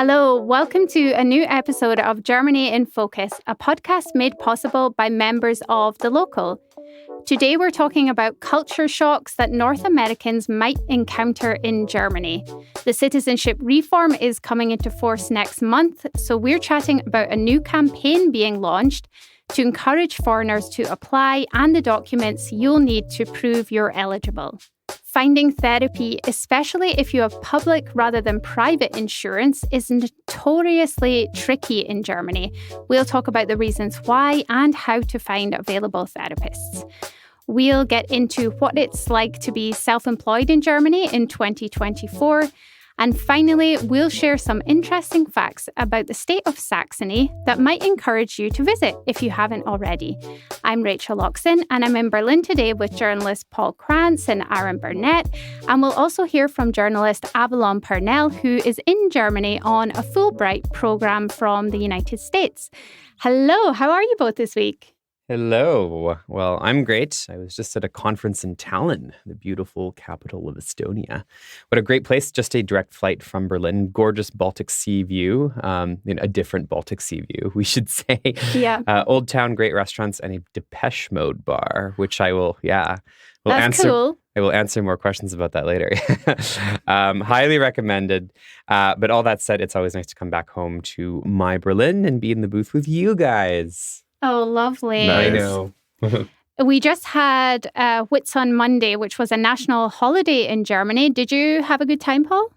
Hello, welcome to a new episode of Germany in Focus, a podcast made possible by members of The Local. Today we're talking about culture shocks that North Americans might encounter in Germany. The citizenship reform is coming into force next month, so we're chatting about a new campaign being launched to encourage foreigners to apply and the documents you'll need to prove you're eligible. Finding therapy, especially if you have public rather than private insurance, is notoriously tricky in Germany. We'll talk about the reasons why and how to find available therapists. We'll get into what it's like to be self-employed in Germany in 2024. And finally, we'll share some interesting facts about the state of Saxony that might encourage you to visit if you haven't already. I'm Rachel Loxton, and I'm in Berlin today with journalists Paul Krantz and Burnett. And we'll also hear from journalist Avalon Pernell, who is in Germany on a Fulbright program from the United States. Hello, how are you both this week? Hello. Well, I'm great. I was just at a conference in Tallinn, the beautiful capital of Estonia. What a great place, just a direct flight from Berlin. Gorgeous Baltic Sea view, a different Baltic Sea view, we should say. Yeah. Old town, great restaurants, and a Depeche Mode bar, which I will, That's answer. Cool. I will answer more questions about that later. Highly recommended. But all that said, it's always nice to come back home to my Berlin and be in the booth with you guys. Oh, lovely. Nice. I know. We just had Whitsun-Monday, which was a national holiday in Germany. Did you have a good time, Paul?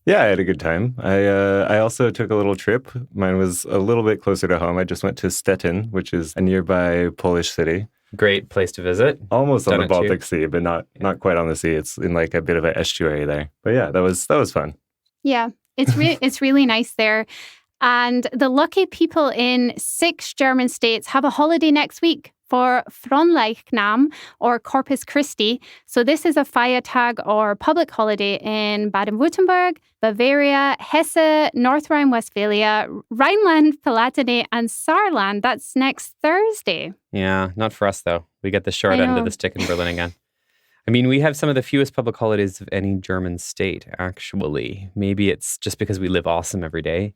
Yeah, I had a good time. I also took a little trip. Mine was a little bit closer to home. I just went to Stettin, which is a nearby Polish city. Great place to visit. Almost on the Baltic Sea, but not quite on the sea. It's in like a bit of an estuary there. But yeah, that was fun. Yeah, it's really nice there. And the lucky people in 6 German states have a holiday next week for Fronleichnam or Corpus Christi. So this is a Feiertag or public holiday in Baden-Württemberg, Bavaria, Hesse, North Rhine-Westphalia, Rhineland-Palatinate, and Saarland. That's next Thursday. Yeah, not for us though. We get the short end of the stick in Berlin again. I mean, we have some of the fewest public holidays of any German state, actually. Maybe it's just because we live awesome every day.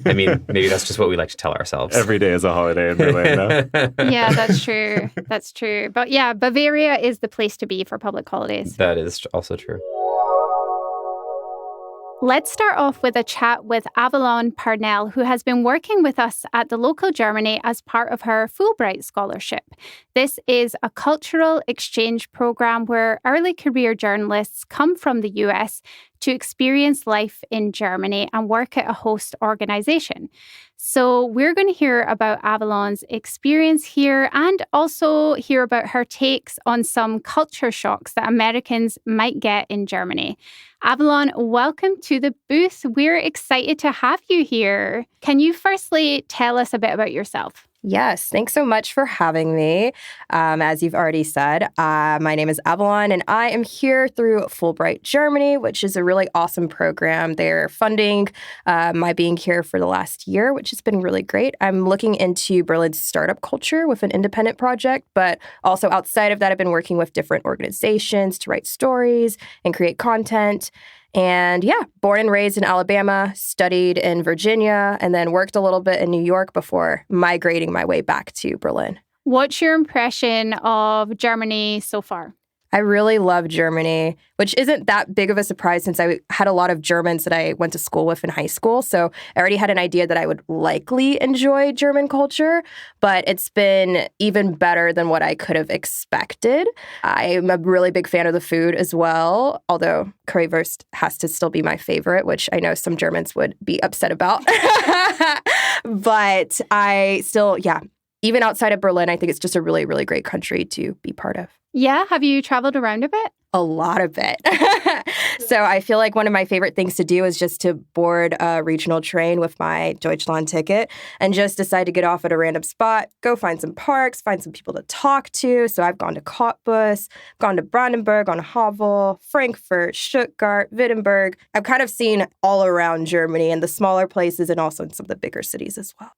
I mean, maybe that's just what we like to tell ourselves. Every day is a holiday in Berlin, no? Yeah, that's true. That's true. But yeah, Bavaria is the place to be for public holidays. That is also true. Let's start off with a chat with Avalon Pernell, who has been working with us at The Local Germany as part of her Fulbright scholarship. This is a cultural exchange program where early career journalists come from the US to experience life in Germany and work at a host organization. So we're going to hear about Avalon's experience here and also hear about her takes on some culture shocks that Americans might get in Germany. Avalon, welcome to the booth. We're excited to have you here. Can you firstly tell us a bit about yourself? Yes, thanks so much for having me. As you've already said, my name is Avalon, and I am here through Fulbright Germany, which is a really awesome program. They're funding my being here for the last year, which has been really great. I'm looking into Berlin's startup culture with an independent project, but also outside of that, I've been working with different organizations to write stories and create content. And yeah, born and raised in Alabama, studied in Virginia, and then worked a little bit in New York before migrating my way back to Berlin. What's your impression of Germany so far? I really love Germany, which isn't that big of a surprise since I had a lot of Germans that I went to school with in high school. So I already had an idea that I would likely enjoy German culture, but it's been even better than what I could have expected. I'm a really big fan of the food as well, although currywurst has to still be my favorite, which I know some Germans would be upset about. But I still, even outside of Berlin, I think it's just a really, really great country to be part of. Yeah. Have you traveled around a bit? A lot of it. So I feel like one of my favorite things to do is just to board a regional train with my Deutschland ticket and just decide to get off at a random spot, go find some parks, find some people to talk to. So I've gone to Cottbus, gone to Brandenburg on Havel, Frankfurt, Stuttgart, Wittenberg. I've kind of seen all around Germany and the smaller places and also in some of the bigger cities as well.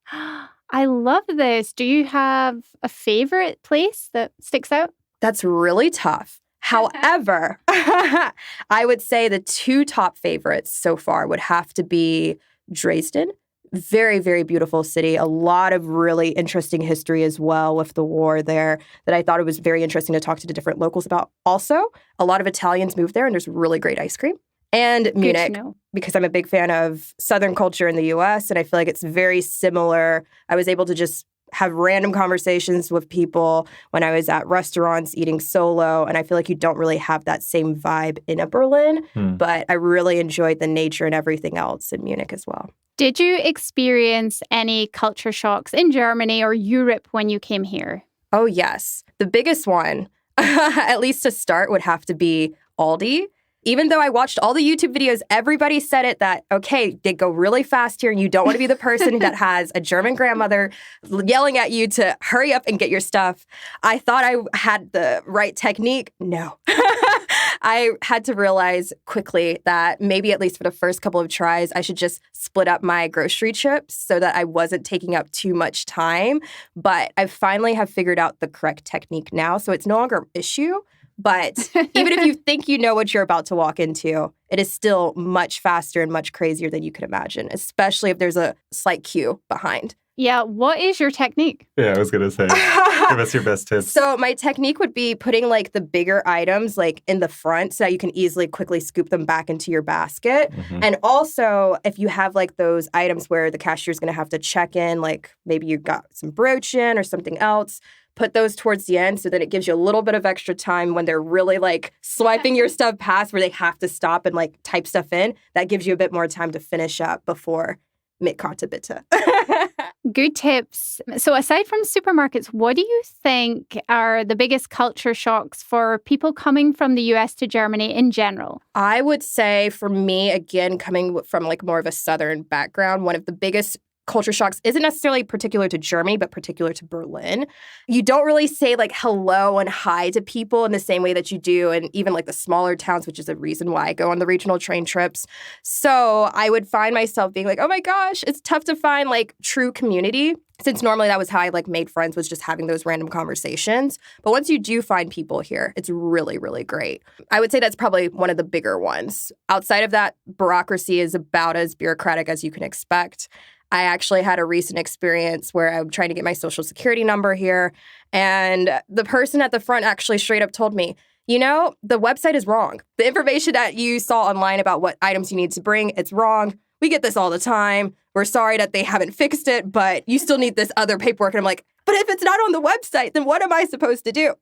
I love this. Do you have a favorite place that sticks out? That's really tough. However, I would say the 2 top favorites so far would have to be Dresden. Very, very beautiful city. A lot of really interesting history as well with the war there that I thought it was very interesting to talk to the different locals about. Also, a lot of Italians moved there and there's really great ice cream. And Munich, because I'm a big fan of Southern culture in the US and I feel like it's very similar. I was able to just have random conversations with people when I was at restaurants eating solo. And I feel like you don't really have that same vibe in a Berlin. But I really enjoyed the nature and everything else in Munich as well. Did you experience any culture shocks in Germany or Europe when you came here? Oh, yes. The biggest one, at least to start, would have to be Aldi. Even though I watched all the YouTube videos, everybody said it that, okay, they go really fast here and you don't want to be the person that has a German grandmother yelling at you to hurry up and get your stuff. I thought I had the right technique. No. I had to realize quickly that maybe at least for the first couple of tries, I should just split up my grocery trips so that I wasn't taking up too much time. But I finally have figured out the correct technique now, so it's no longer an issue. But even if you think you know what you're about to walk into, it is still much faster and much crazier than you could imagine, especially if there's a slight queue behind. Yeah, what is your technique? Yeah, I was going to say, give us your best tips. So my technique would be putting like the bigger items like in the front so that you can easily quickly scoop them back into your basket. And also, if you have like those items where the cashier is going to have to check in, like maybe you got some brooch-in or something else, put those towards the end so that it gives you a little bit of extra time when they're really like swiping your stuff past where they have to stop and like type stuff in. That gives you a bit more time to finish up before mitt bitte. Good tips. So aside from supermarkets, what do you think are the biggest culture shocks for people coming from the US to Germany in general? I would say for me, again, coming from like more of a Southern background, one of the biggest culture shocks isn't necessarily particular to Germany, but particular to Berlin. You don't really say like hello and hi to people in the same way that you do in even like the smaller towns, which is a reason why I go on the regional train trips. So I would find myself being like, oh my gosh, it's tough to find like true community. Since normally that was how I like made friends, was just having those random conversations. But once you do find people here, it's really, really great. I would say that's probably one of the bigger ones. Outside of that, bureaucracy is about as bureaucratic as you can expect. I actually had a recent experience where I'm trying to get my social security number here. And the person at the front actually straight up told me, you know, the website is wrong. The information that you saw online about what items you need to bring, it's wrong. We get this all the time. We're sorry that they haven't fixed it, but you still need this other paperwork. And I'm like, but if it's not on the website, then what am I supposed to do?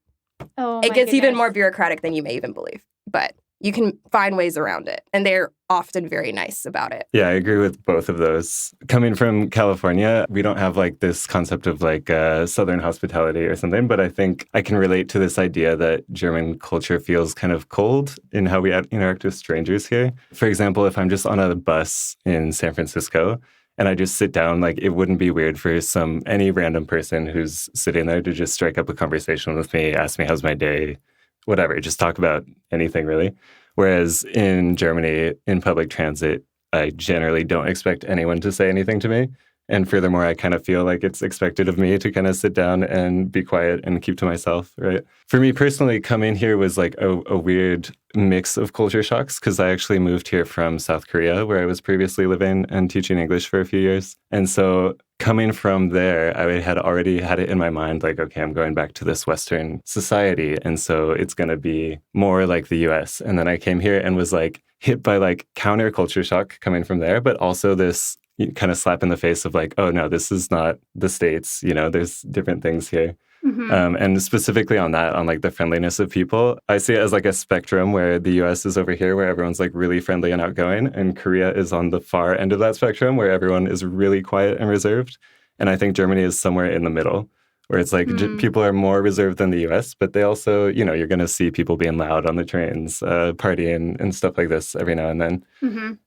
It gets even more bureaucratic than you may even believe. But you can find ways around it. And they're often very nice about it. Yeah, I agree with both of those. Coming from California, we don't have like this concept of like Southern hospitality or something, but I think I can relate to this idea that German culture feels kind of cold in how we interact with strangers here. For example, if I'm just on a bus in San Francisco and I just sit down, like it wouldn't be weird for any random person who's sitting there to just strike up a conversation with me, ask me how's my day, whatever, just talk about anything really. Whereas in Germany, in public transit, I generally don't expect anyone to say anything to me. And furthermore, I kind of feel like it's expected of me to kind of sit down and be quiet and keep to myself, right? For me personally, coming here was like a weird mix of culture shocks because I actually moved here from South Korea, where I was previously living and teaching English for a few years. And so coming from there, I had already had it in my mind, like, okay, I'm going back to this Western society. And so it's going to be more like the US. And then I came here and was like hit by like counter culture shock coming from there, but also this kind of slap in the face of like, oh no, this is not the States, you know, there's different things here. And specifically on that, on like the friendliness of people, I see it as like a spectrum where the US is over here where everyone's like really friendly and outgoing, and Korea is on the far end of that spectrum where everyone is really quiet and reserved. And I think Germany is somewhere in the middle where it's like people are more reserved than the US, but they also, you know, you're going to see people being loud on the trains, partying and stuff like this every now and then.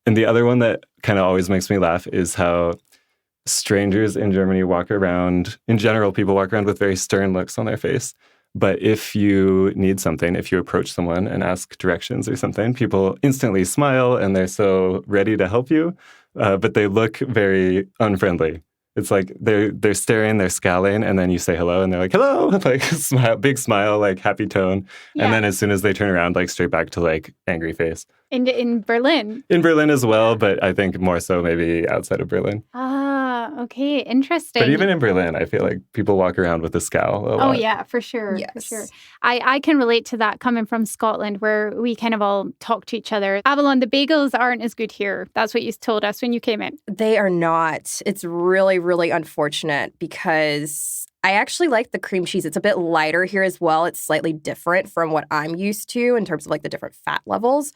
And the other one that kind of always makes me laugh is how strangers in Germany walk around, in general, people walk around with very stern looks on their face. But if you need something, if you approach someone and ask directions or something, people instantly smile and they're so ready to help you, but they look very unfriendly. It's like they're staring, they're scowling, and then you say hello, and they're like, hello, like smile, big smile, like happy tone. Yeah. And then as soon as they turn around, like straight back to like angry face. In Berlin? In Berlin as well, but I think more so maybe outside of Berlin. Ah, okay, interesting. But even in Berlin, I feel like people walk around with a scowl a lot. Oh, yeah, for sure. Yes. For sure. I can relate to that coming from Scotland, where we kind of all talk to each other. Avalon, the bagels aren't as good here. That's what you told us when you came in. They are not. It's really, really unfortunate because I actually like the cream cheese. It's a bit lighter here as well. It's slightly different from what I'm used to in terms of like the different fat levels.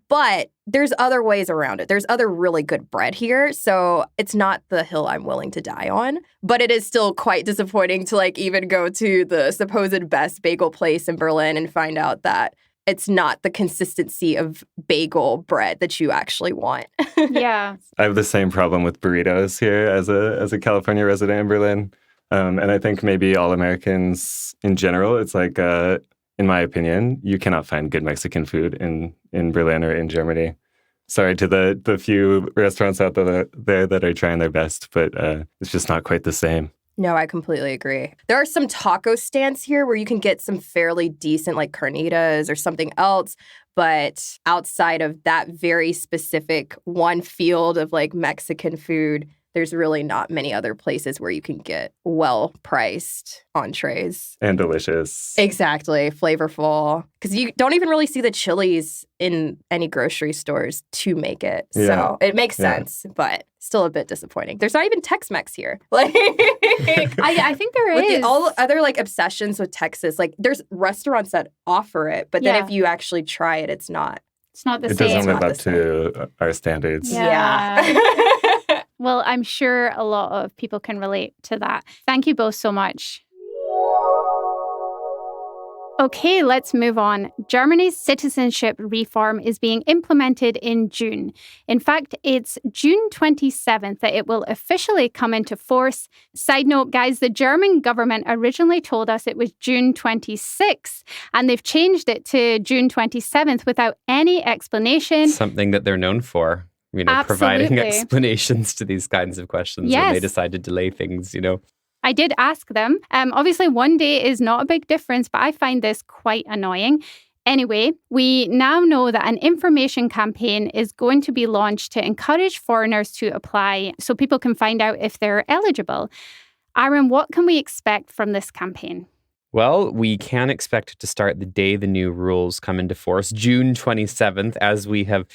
But there's other ways around it. There's other really good bread here. So it's not the hill I'm willing to die on. But it is still quite disappointing to like even go to the supposed best bagel place in Berlin and find out that it's not the consistency of bagel bread that you actually want. Yeah. I have the same problem with burritos here as a California resident in Berlin. And I think maybe all Americans in general, it's like, in my opinion, you cannot find good Mexican food in Berlin or in Germany. Sorry to the few restaurants out there that are trying their best, but it's just not quite the same. No, I completely agree. There are some taco stands here where you can get some fairly decent like carnitas or something else. But outside of that very specific one field of like Mexican food, there's really not many other places where you can get well-priced entrees. And delicious. Exactly. Flavorful. Because you don't even really see the chilies in any grocery stores to make it. Yeah. So it makes sense, but still a bit disappointing. There's not even Tex-Mex here. Like, I think there is. all other like obsessions with Texas, like there's restaurants that offer it, but then Yeah. if you actually try it, it's not. It's not the It same. doesn't live not up the to our standards. Yeah. Well, I'm sure a lot of people can relate to that. Thank you both so much. Okay, let's move on. Germany's citizenship reform is being implemented in June. In fact, it's June 27th that it will officially come into force. Side note, guys, the German government originally told us it was June 26th, and they've changed it to June 27th without any explanation. Something that they're known for, providing Absolutely. explanations to these kinds of questions when they Yes. decide to delay things, I did ask them. Obviously, one day is not a big difference, but I find this quite annoying. Anyway, we now know that an information campaign is going to be launched to encourage foreigners to apply so people can find out if they're eligible. Aaron, what can we expect from this campaign? Well, we can expect it to start the day the new rules come into force, June 27th, as we have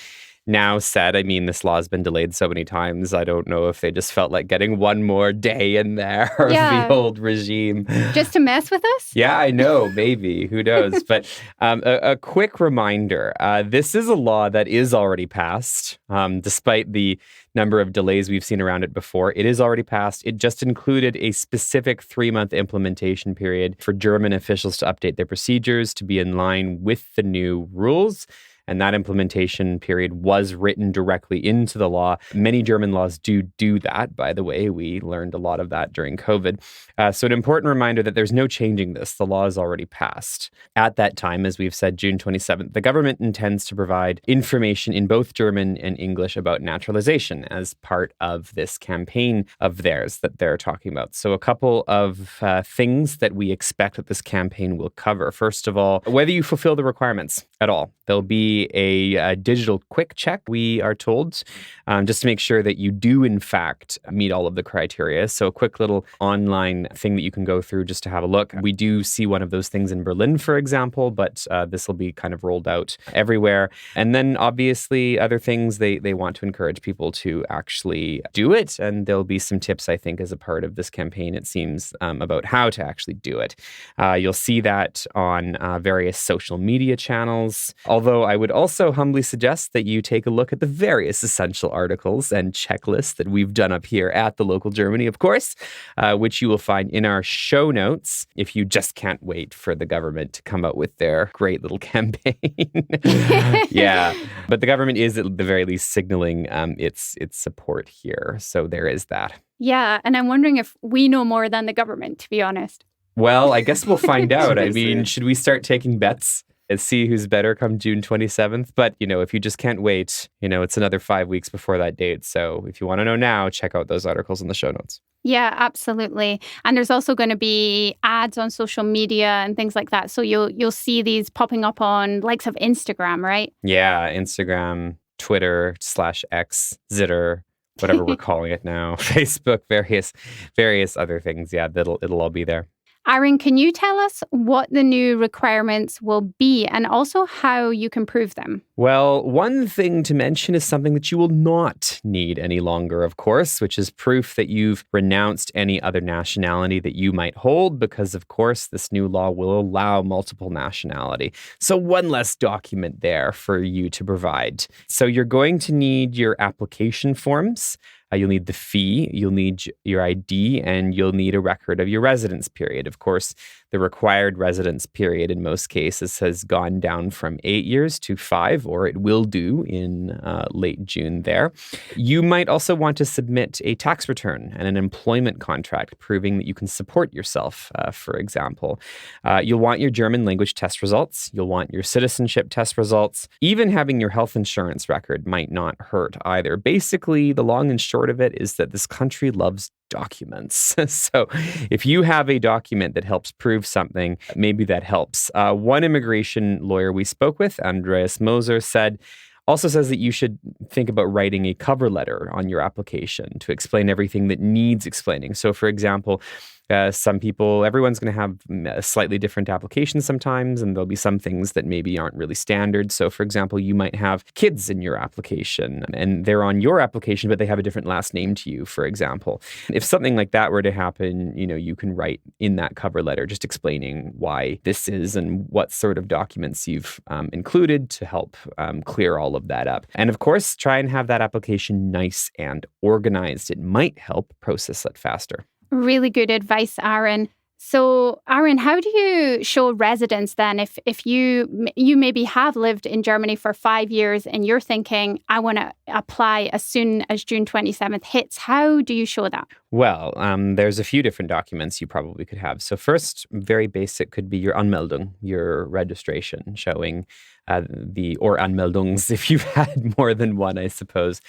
now said. I mean, this law has been delayed so many times. I don't know if they just felt like getting one more day in there of the old regime. Just to mess with us? Yeah, I know. Maybe. Who knows? But a quick reminder, this is a law that is already passed. Despite the number of delays we've seen around it before, it is already passed. It just included a specific 3-month implementation period for German officials to update their procedures to be in line with the new rules. And that implementation period was written directly into the law. Many German laws do that, by the way. We learned a lot of that during COVID. So an important reminder that there's no changing this. The law is already passed. At that time, as we've said, June 27th, the government intends to provide information in both German and English about naturalization as part of this campaign of theirs that they're talking about. So a couple of things that we expect that this campaign will cover. First of all, whether you fulfill the requirements at all. There'll be a digital quick check, we are told, just to make sure that you do, in fact, meet all of the criteria. So a quick little online thing that you can go through just to have a look. We do see one of those things in Berlin, for example, but this will be kind of rolled out everywhere. And then, obviously, other things they want to encourage people to actually do it. And there'll be some tips, I think, as a part of this campaign, it seems, about how to actually do it. You'll see that on various social media channels. Although I would also humbly suggest that you take a look at the various essential articles and checklists that we've done up here at the Local Germany, of course, which you will find in our show notes if you just can't wait for the government to come out with their great little campaign. Yeah, but the government is at the very least signaling its support here. So there is that. Yeah, and I'm wondering if we know more than the government, to be honest. Well, I guess we'll find out. I mean, should we start taking bets? and see who's better come June 27th. But, if you just can't wait, it's another 5 weeks before that date. So if you want to know now, check out those articles in the show notes. Yeah, absolutely. And there's also going to be ads on social media and things like that. So you'll see these popping up on likes of Instagram, right? Yeah, Instagram, Twitter /X, Zitter, whatever we're calling it now, Facebook, various other things. Yeah, it'll all be there. Aaron, can you tell us what the new requirements will be and also how you can prove them? Well, one thing to mention is something that you will not need any longer, of course, which is proof that you've renounced any other nationality that you might hold, because, of course, this new law will allow multiple nationality. So one less document there for you to provide. So you're going to need your application forms. You'll need the fee, you'll need your ID, and you'll need a record of your residence period. Of course, the required residence period in most cases has gone down from 8 years to 5, or it will do in late June there. You might also want to submit a tax return and an employment contract proving that you can support yourself, for example. You'll want your German language test results. You'll want your citizenship test results. Even having your health insurance record might not hurt either. Basically, the long and short of it is that this country loves documents. So if you have a document that helps prove something, maybe that helps. One immigration lawyer we spoke with, Andreas Moser, also says that you should think about writing a cover letter on your application to explain everything that needs explaining. So, for example, everyone's going to have a slightly different application sometimes, and there'll be some things that maybe aren't really standard. So, for example, you might have kids in your application, and they're on your application, but they have a different last name to you, for example. If something like that were to happen, you can write in that cover letter just explaining why this is and what sort of documents you've included to help clear all of that up. And of course, try and have that application nice and organized. It might help process it faster. Really good advice, Aaron. So, Aaron, how do you show residence then if you maybe have lived in Germany for 5 years and you're thinking, I want to apply as soon as June 27th hits? How do you show that? Well, there's a few different documents you probably could have. So first, very basic could be your Anmeldung, your registration showing or Anmeldungs if you've had more than one, I suppose,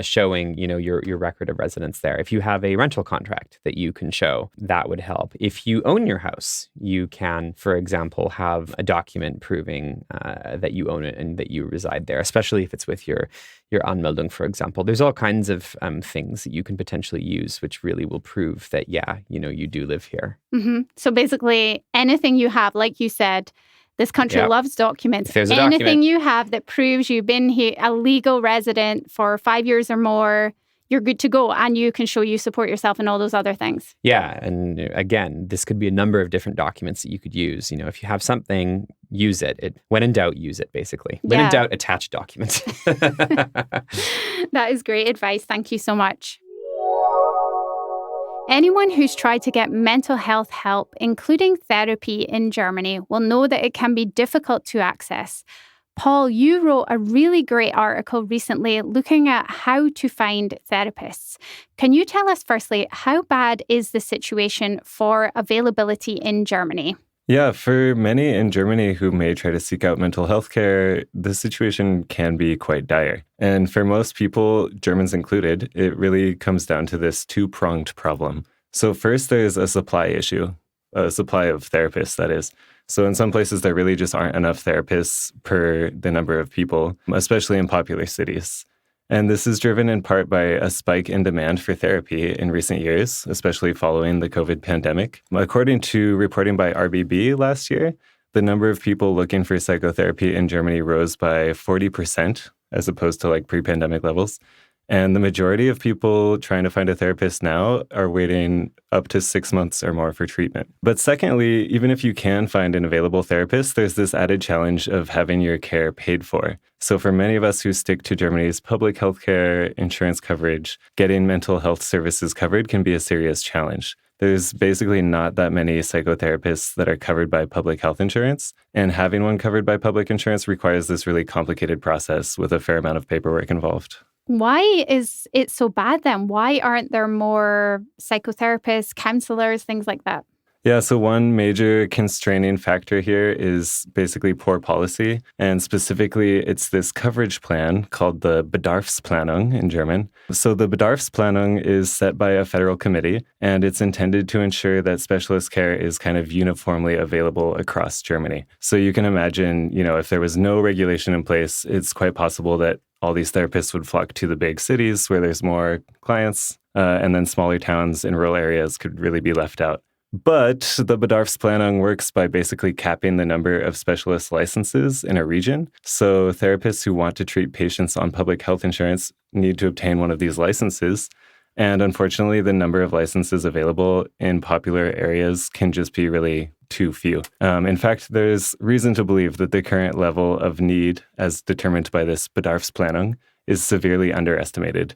showing, your record of residence there. If you have a rental contract that you can show, that would help. If you own your house, you can, for example, have a document proving that you own it and that you reside there, especially if it's with your Anmeldung, for example. There's all kinds of things that you can potentially use, which really will prove that, you do live here. Mm-hmm. So basically, anything you have, like you said, this country loves documents. Anything you have that proves you've been here, a legal resident for 5 years or more, you're good to go, and you can show you support yourself and all those other things. Yeah, and again, this could be a number of different documents that you could use. If you have something, use it. When in doubt, use it, basically. When in doubt, attach documents. That is great advice. Thank you so much. Anyone who's tried to get mental health help, including therapy in Germany, will know that it can be difficult to access. Paul, you wrote a really great article recently looking at how to find therapists. Can you tell us firstly, how bad is the situation for availability in Germany? Yeah, for many in Germany who may try to seek out mental health care, the situation can be quite dire. And for most people, Germans included, it really comes down to this two-pronged problem. So first, there's a supply issue, a supply of therapists, that is. So in some places, there really just aren't enough therapists per the number of people, especially in popular cities. And this is driven in part by a spike in demand for therapy in recent years, especially following the COVID pandemic. According to reporting by RBB last year, the number of people looking for psychotherapy in Germany rose by 40% as opposed to pre-pandemic levels. And the majority of people trying to find a therapist now are waiting up to 6 months or more for treatment. But secondly, even if you can find an available therapist, there's this added challenge of having your care paid for. So for many of us who stick to Germany's public healthcare insurance coverage, getting mental health services covered can be a serious challenge. There's basically not that many psychotherapists that are covered by public health insurance, and having one covered by public insurance requires this really complicated process with a fair amount of paperwork involved. Why is it so bad then? Why aren't there more psychotherapists, counselors, things like that? Yeah, so one major constraining factor here is basically poor policy. And specifically, it's this coverage plan called the Bedarfsplanung in German. So the Bedarfsplanung is set by a federal committee, and it's intended to ensure that specialist care is kind of uniformly available across Germany. So you can imagine, if there was no regulation in place, it's quite possible that all these therapists would flock to the big cities where there's more clients, and then smaller towns in rural areas could really be left out. But the Bedarfsplanung works by basically capping the number of specialist licenses in a region. So therapists who want to treat patients on public health insurance need to obtain one of these licenses. And unfortunately, the number of licenses available in popular areas can just be really too few. In fact, there's reason to believe that the current level of need, as determined by this Bedarfsplanung, is severely underestimated.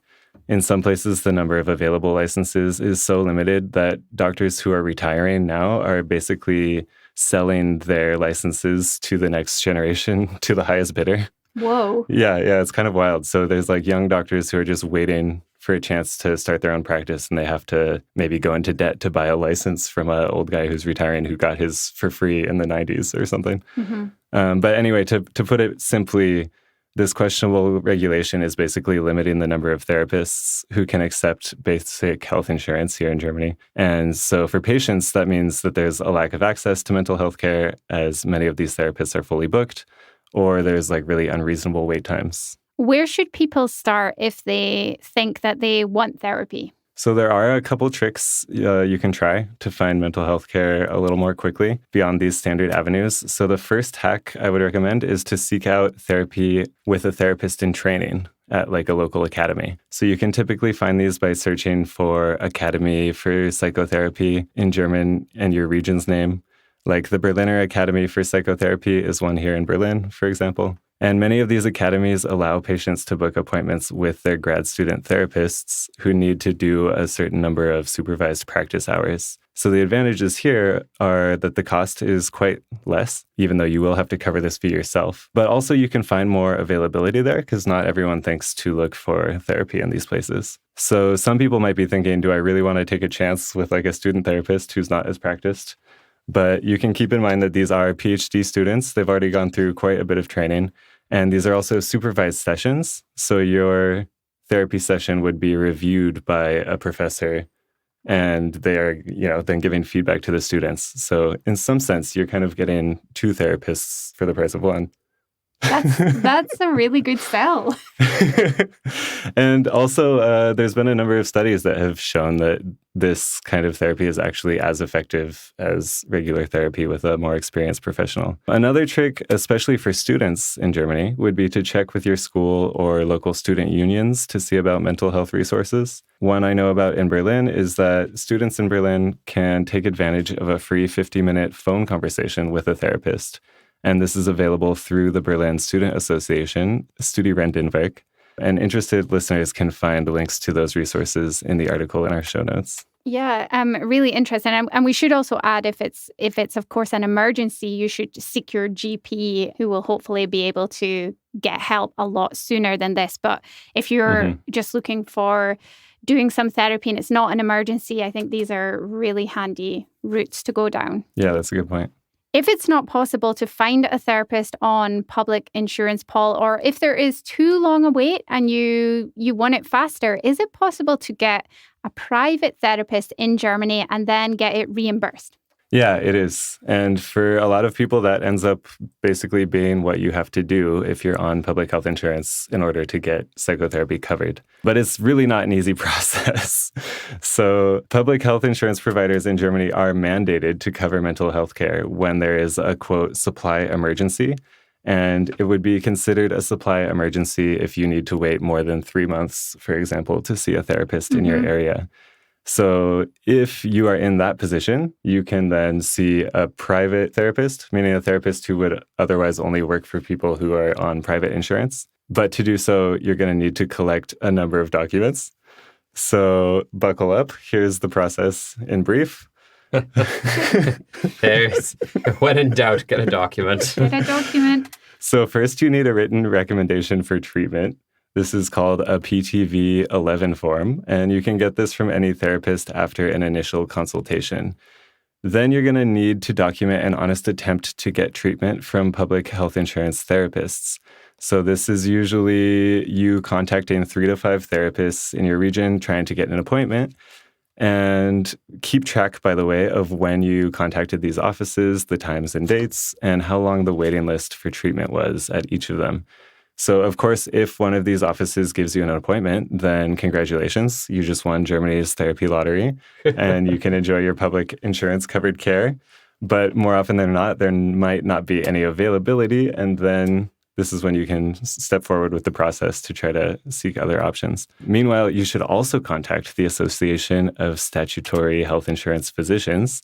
In some places, the number of available licenses is so limited that doctors who are retiring now are basically selling their licenses to the next generation, to the highest bidder. Whoa. Yeah, it's kind of wild. So there's like young doctors who are just waiting for a chance to start their own practice, and they have to maybe go into debt to buy a license from an old guy who's retiring who got his for free in the 90s or something. Mm-hmm. But anyway, to put it simply, this questionable regulation is basically limiting the number of therapists who can accept basic health insurance here in Germany. And so for patients, that means that there's a lack of access to mental health care, as many of these therapists are fully booked, or there's like really unreasonable wait times. Where should people start if they think that they want therapy? So there are a couple tricks you can try to find mental health care a little more quickly beyond these standard avenues. So the first hack I would recommend is to seek out therapy with a therapist in training at like a local academy. So you can typically find these by searching for Academy for Psychotherapy in German and your region's name. Like the Berliner Academy for Psychotherapy is one here in Berlin, for example. And many of these academies allow patients to book appointments with their grad student therapists who need to do a certain number of supervised practice hours. So the advantages here are that the cost is quite less, even though you will have to cover this fee yourself. But also you can find more availability there because not everyone thinks to look for therapy in these places. So some people might be thinking, do I really want to take a chance with like a student therapist who's not as practiced? But you can keep in mind that these are PhD students. They've already gone through quite a bit of training. And these are also supervised sessions. So your therapy session would be reviewed by a professor, and they are, then giving feedback to the students. So in some sense, you're kind of getting two therapists for the price of one. That's a really good sell. And also, there's been a number of studies that have shown that this kind of therapy is actually as effective as regular therapy with a more experienced professional. Another trick, especially for students in Germany, would be to check with your school or local student unions to see about mental health resources. One I know about in Berlin is that students in Berlin can take advantage of a free 50-minute phone conversation with a therapist. And this is available through the Berlin Student Association, Studierendenwerk. And interested listeners can find links to those resources in the article in our show notes. Yeah, really interesting. And we should also add, if it's of course an emergency, you should seek your GP, who will hopefully be able to get help a lot sooner than this. But if you're just looking for doing some therapy and it's not an emergency, I think these are really handy routes to go down. Yeah, that's a good point. If it's not possible to find a therapist on public insurance, Paul, or if there is too long a wait and you want it faster, is it possible to get a private therapist in Germany and then get it reimbursed? Yeah, it is. And for a lot of people, that ends up basically being what you have to do if you're on public health insurance in order to get psychotherapy covered. But it's really not an easy process. So public health insurance providers in Germany are mandated to cover mental health care when there is a, quote, supply emergency. And it would be considered a supply emergency if you need to wait more than 3 months, for example, to see a therapist in your area. So if you are in that position, you can then see a private therapist, meaning a therapist who would otherwise only work for people who are on private insurance. But to do so, you're going to need to collect a number of documents. So buckle up. Here's the process in brief. There's, when in doubt, get a document. Get a document. So first, you need a written recommendation for treatment. This is called a PTV-11 form, and you can get this from any therapist after an initial consultation. Then you're going to need to document an honest attempt to get treatment from public health insurance therapists. So this is usually you contacting 3 to 5 therapists in your region, trying to get an appointment. And keep track, by the way, of when you contacted these offices, the times and dates, and how long the waiting list for treatment was at each of them. So, of course, if one of these offices gives you an appointment, then congratulations. You just won Germany's therapy lottery, and you can enjoy your public insurance-covered care. But more often than not, there might not be any availability, and then this is when you can step forward with the process to try to seek other options. Meanwhile, you should also contact the Association of Statutory Health Insurance Physicians.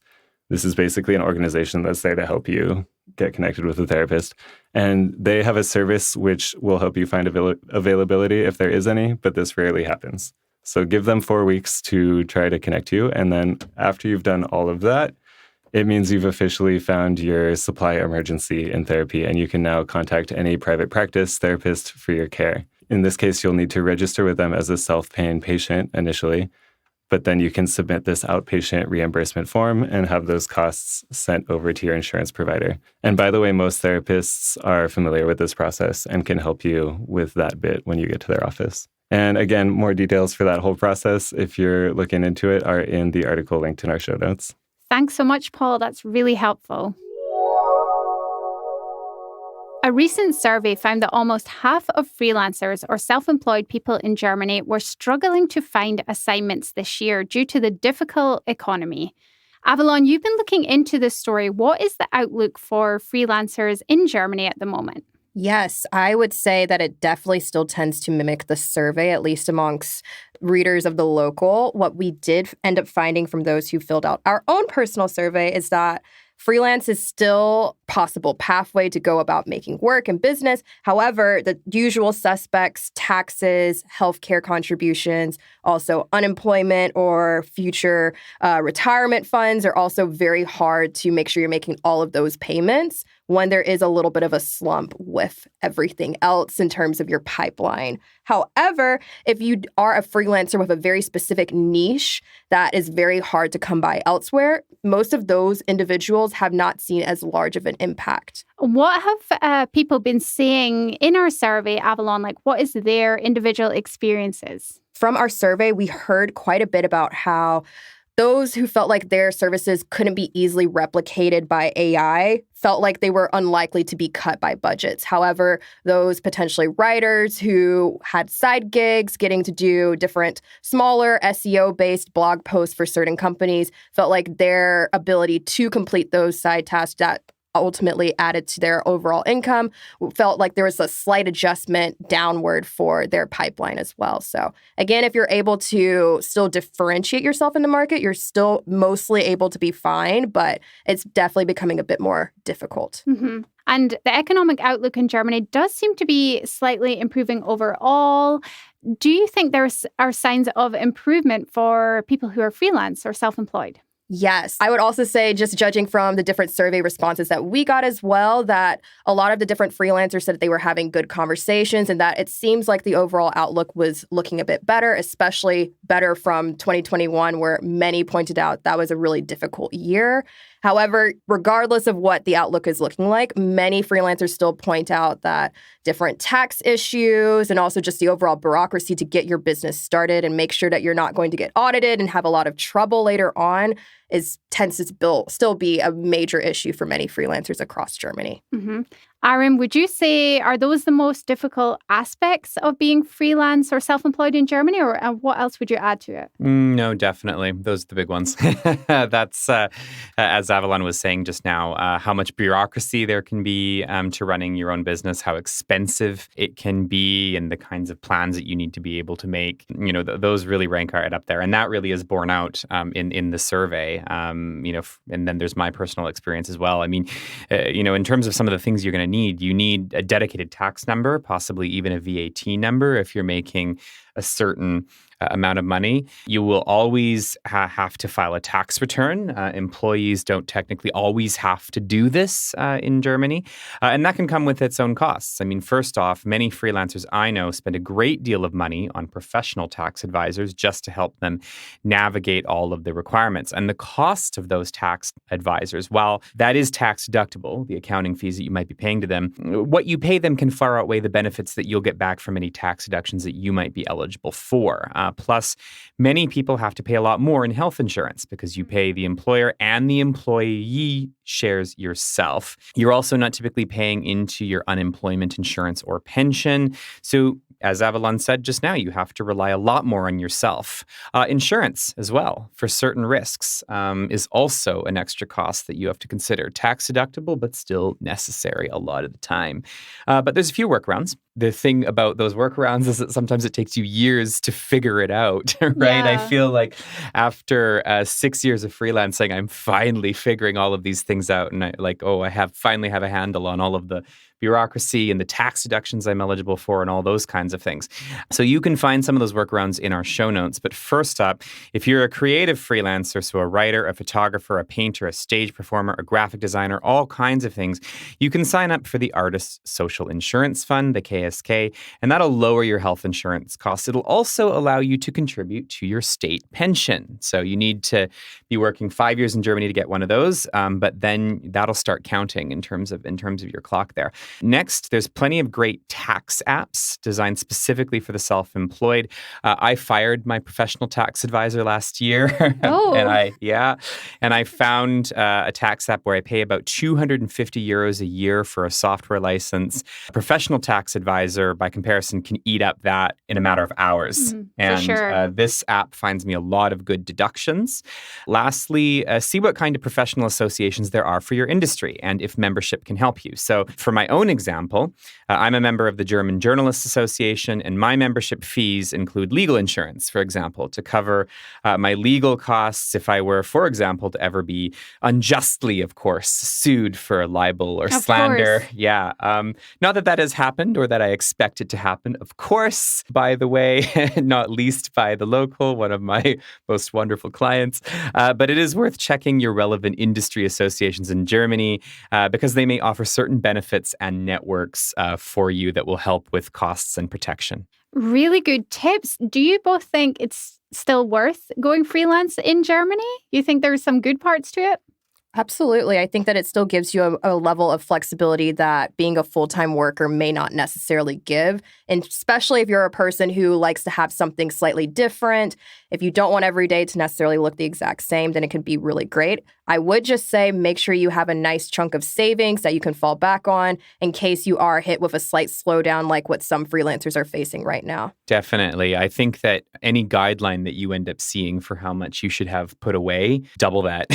This is basically an organization that's there to help you get connected with a therapist. And they have a service which will help you find availability if there is any, but this rarely happens. So give them 4 weeks to try to connect you. And then after you've done all of that, it means you've officially found your supply emergency in therapy, and you can now contact any private practice therapist for your care. In this case, you'll need to register with them as a self-paying patient initially, but then you can submit this outpatient reimbursement form and have those costs sent over to your insurance provider. And by the way, most therapists are familiar with this process and can help you with that bit when you get to their office. And again, more details for that whole process, if you're looking into it, are in the article linked in our show notes. Thanks so much, Paul. That's really helpful. A recent survey found that almost half of freelancers or self-employed people in Germany were struggling to find assignments this year due to the difficult economy. Avalon, you've been looking into this story. What is the outlook for freelancers in Germany at the moment? Yes, I would say that it definitely still tends to mimic the survey, at least amongst readers of the local. What we did end up finding from those who filled out our own personal survey is that freelance is still a possible pathway to go about making work and business. However, the usual suspects, taxes, healthcare contributions, also unemployment or future retirement funds are also very hard to make sure you're making all of those payments when there is a little bit of a slump with everything else in terms of your pipeline. However, if you are a freelancer with a very specific niche that is very hard to come by elsewhere, most of those individuals have not seen as large of an impact. What have people been saying in our survey, Avalon? Like, what is their individual experiences? From our survey, we heard quite a bit about how those who felt like their services couldn't be easily replicated by AI felt like they were unlikely to be cut by budgets. However, those potentially writers who had side gigs, getting to do different smaller SEO-based blog posts for certain companies, felt like their ability to complete those side tasks that ultimately added to their overall income, felt like there was a slight adjustment downward for their pipeline as well. So again, if you're able to still differentiate yourself in the market, you're still mostly able to be fine, but it's definitely becoming a bit more difficult. Mm-hmm. And the economic outlook in Germany does seem to be slightly improving overall. Do you think there are signs of improvement for people who are freelance or self-employed? Yes. I would also say, just judging from the different survey responses that we got as well, that a lot of the different freelancers said that they were having good conversations and that it seems like the overall outlook was looking a bit better, especially better from 2021, where many pointed out that was a really difficult year. However, regardless of what the outlook is looking like, many freelancers still point out that different tax issues and also just the overall bureaucracy to get your business started and make sure that you're not going to get audited and have a lot of trouble later on tends to still be a major issue for many freelancers across Germany. Mm-hmm. Aaron, would you say, are those the most difficult aspects of being freelance or self-employed in Germany, or what else would you add to it? No, definitely. Those are the big ones. That's, as Avalon was saying just now, how much bureaucracy there can be to running your own business, how expensive it can be, and the kinds of plans that you need to be able to make. You know, those really rank right up there. And that really is borne out in the survey. And then there's my personal experience as well. I mean, in terms of some of the things you're going to need, you need a dedicated tax number, possibly even a VAT number if you're making a certain amount of money. You will always have to file a tax return. Employees don't technically always have to do this in Germany. And that can come with its own costs. I mean, first off, many freelancers I know spend a great deal of money on professional tax advisors just to help them navigate all of the requirements. And the cost of those tax advisors, while that is tax deductible, the accounting fees that you might be paying to them, what you pay them can far outweigh the benefits that you'll get back from any tax deductions that you might be eligible for. Plus, many people have to pay a lot more in health insurance because you pay the employer and the employee shares yourself. You're also not typically paying into your unemployment insurance or pension. So as Avalon said just now, you have to rely a lot more on yourself. Insurance as well for certain risks is also an extra cost that you have to consider. Tax deductible, but still necessary a lot of the time. But there's a few workarounds. The thing about those workarounds is that sometimes it takes you years to figure it out, right? Yeah. I feel like after 6 years of freelancing, I'm finally figuring all of these things out. And I finally have a handle on all of the bureaucracy and the tax deductions I'm eligible for and all those kinds of things. So you can find some of those workarounds in our show notes. But first up, if you're a creative freelancer, so a writer, a photographer, a painter, a stage performer, a graphic designer, all kinds of things, you can sign up for the Artist Social Insurance Fund, the KSK, and that'll lower your health insurance costs. It'll also allow you to contribute to your state pension. So you need to be working 5 years in Germany to get one of those, but then that'll start counting in terms of your clock there. Next, there's plenty of great tax apps designed specifically for the self-employed. I fired my professional tax advisor last year. Oh. And I found a tax app where I pay about 250 euros a year for a software license. A professional tax advisor, by comparison, can eat up that in a matter of hours. For sure. This app finds me a lot of good deductions. Lastly, see what kind of professional associations there are for your industry and if membership can help you. So for my own example, I'm a member of the German Journalists Association, and my membership fees include legal insurance, for example, to cover my legal costs if I were, for example, to ever be unjustly, of course, sued for libel or slander. Course. Yeah. Not that has happened or that I expect it to happen, of course, by the way, not least by the local, one of my most wonderful clients. But it is worth checking your relevant industry associations in Germany because they may offer certain benefits and networks for you that will help with costs and protection. Really good tips. Do you both think it's still worth going freelance in Germany? You think there's some good parts to it? Absolutely. I think that it still gives you a level of flexibility that being a full-time worker may not necessarily give. And especially if you're a person who likes to have something slightly different, if you don't want every day to necessarily look the exact same, then it can be really great. I would just say make sure you have a nice chunk of savings that you can fall back on in case you are hit with a slight slowdown like what some freelancers are facing right now. Definitely. I think that any guideline that you end up seeing for how much you should have put away, double that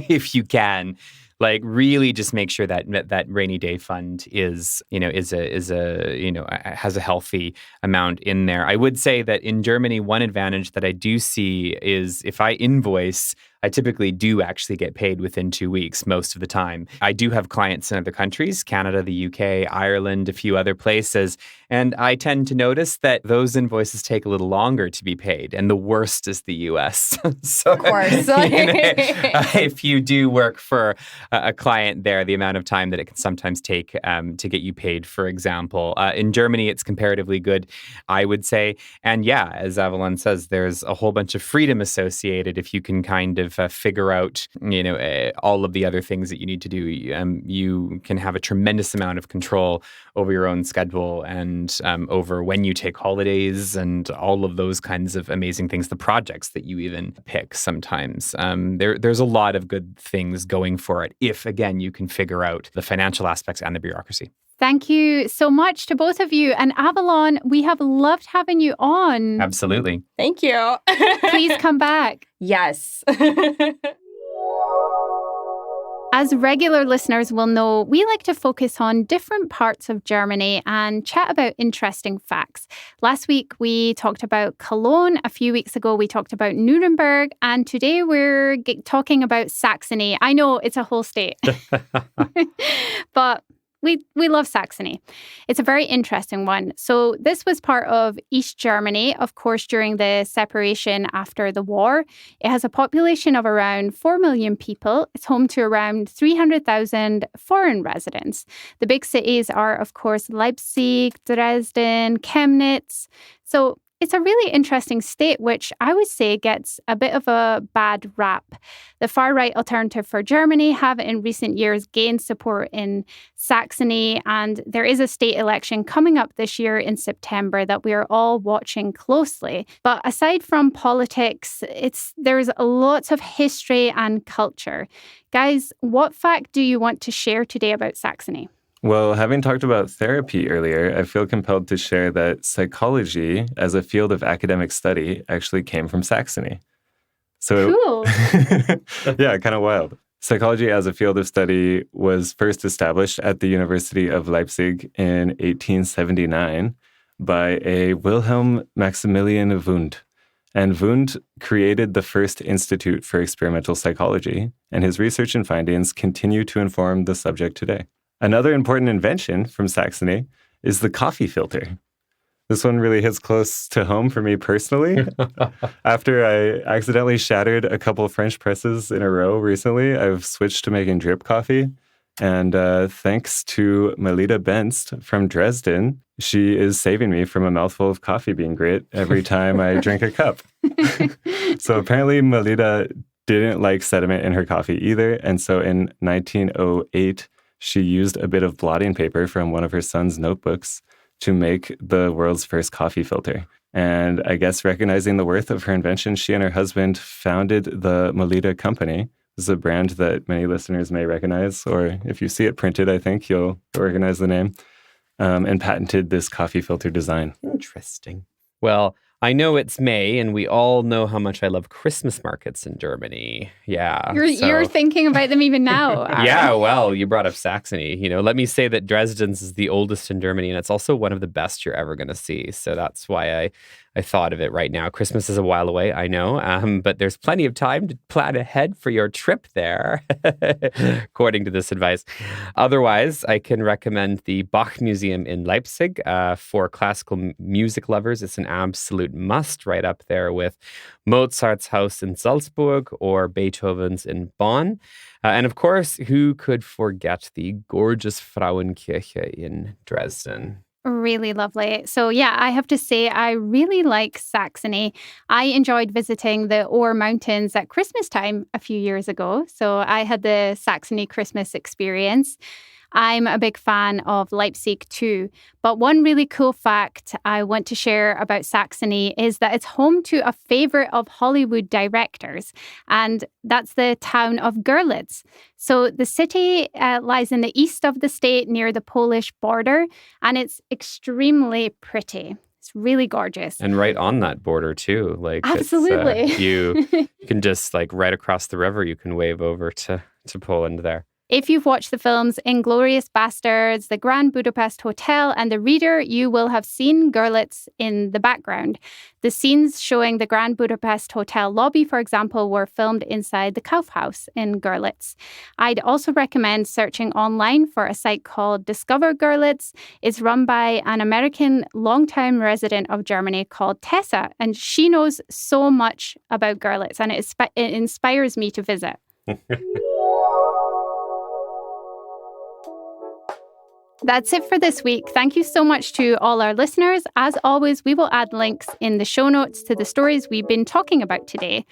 if you can. Like really just make sure that rainy day fund has a healthy amount in there. I would say that in Germany, one advantage that I do see is if I invoice, I typically do actually get paid within 2 weeks most of the time. I do have clients in other countries, Canada, the UK, Ireland, a few other places, and I tend to notice that those invoices take a little longer to be paid, and the worst is the US. So, of course. If you do work for a client there, the amount of time that it can sometimes take to get you paid, for example. In Germany, it's comparatively good, I would say. And yeah, as Avalon says, there's a whole bunch of freedom associated if you can kind of figure out, all of the other things that you need to do. You can have a tremendous amount of control over your own schedule and over when you take holidays and all of those kinds of amazing things, the projects that you even pick sometimes. There's a lot of good things going for it if, again, you can figure out the financial aspects and the bureaucracy. Thank you so much to both of you. And Avalon, we have loved having you on. Absolutely. Thank you. Please come back. Yes. As regular listeners will know, we like to focus on different parts of Germany and chat about interesting facts. Last week, we talked about Cologne. A few weeks ago, we talked about Nuremberg. And today, we're talking about Saxony. I know it's a whole state. But we love Saxony. It's a very interesting one. So this was part of East Germany, of course, during the separation after the war. It has a population of around 4 million people. It's home to around 300,000 foreign residents. The big cities are, of course, Leipzig, Dresden, Chemnitz. So it's a really interesting state, which I would say gets a bit of a bad rap. The far-right Alternative for Germany have in recent years gained support in Saxony, and there is a state election coming up this year in September that we are all watching closely. But aside from politics, there's lots of history and culture. Guys, what fact do you want to share today about Saxony? Well, having talked about therapy earlier, I feel compelled to share that psychology as a field of academic study actually came from Saxony. So, cool. Yeah, kind of wild. Psychology as a field of study was first established at the University of Leipzig in 1879 by a Wilhelm Maximilian Wundt. And Wundt created the first institute for experimental psychology, and his research and findings continue to inform the subject today. Another important invention from Saxony is the coffee filter. This one really hits close to home for me personally. After I accidentally shattered a couple of French presses in a row recently, I've switched to making drip coffee. And thanks to Melita Benst from Dresden, she is saving me from a mouthful of coffee bean grit every time I drink a cup. So apparently Melita didn't like sediment in her coffee either. And so in 1908, she used a bit of blotting paper from one of her son's notebooks to make the world's first coffee filter. And I guess recognizing the worth of her invention, she and her husband founded the Melita Company. This is a brand that many listeners may recognize, or if you see it printed, I think you'll recognize the name, and patented this coffee filter design. Interesting. Well, I know it's May, and we all know how much I love Christmas markets in Germany. Yeah. You're thinking about them even now. Yeah, well, you brought up Saxony. Let me say that Dresden's is the oldest in Germany, and it's also one of the best you're ever going to see. So that's why I thought of it right now. Christmas is a while away, I know, but there's plenty of time to plan ahead for your trip there, according to this advice. Otherwise, I can recommend the Bach Museum in Leipzig for classical music lovers. It's an absolute must, right up there with Mozart's house in Salzburg or Beethoven's in Bonn. And of course, who could forget the gorgeous Frauenkirche in Dresden? Really lovely. So yeah, I have to say I really like Saxony. I enjoyed visiting the Ore Mountains at Christmas time a few years ago. So I had the Saxony Christmas experience. I'm a big fan of Leipzig too. But one really cool fact I want to share about Saxony is that it's home to a favorite of Hollywood directors, and that's the town of Görlitz. So the city lies in the east of the state near the Polish border, and it's extremely pretty. It's really gorgeous. And right on that border too. Absolutely. You can just right across the river, you can wave over to Poland there. If you've watched the films Inglourious Basterds, The Grand Budapest Hotel, and The Reader, you will have seen Görlitz in the background. The scenes showing the Grand Budapest Hotel lobby, for example, were filmed inside the Kaufhaus in Görlitz. I'd also recommend searching online for a site called Discover Görlitz. It's run by an American longtime resident of Germany called Tessa, and she knows so much about Görlitz, and it inspires me to visit. That's it for this week. Thank you so much to all our listeners. As always, we will add links in the show notes to the stories we've been talking about today.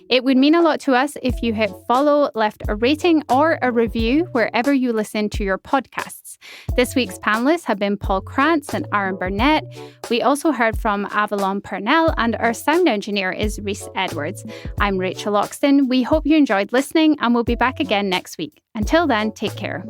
It would mean a lot to us if you hit follow, left a rating or a review wherever you listen to your podcasts. This week's panelists have been Paul Krantz and Burnett. We also heard from Avalon Pernell, and our sound engineer is Rhys Edwards. I'm Rachel Loxton. We hope you enjoyed listening, and we'll be back again next week. Until then, take care.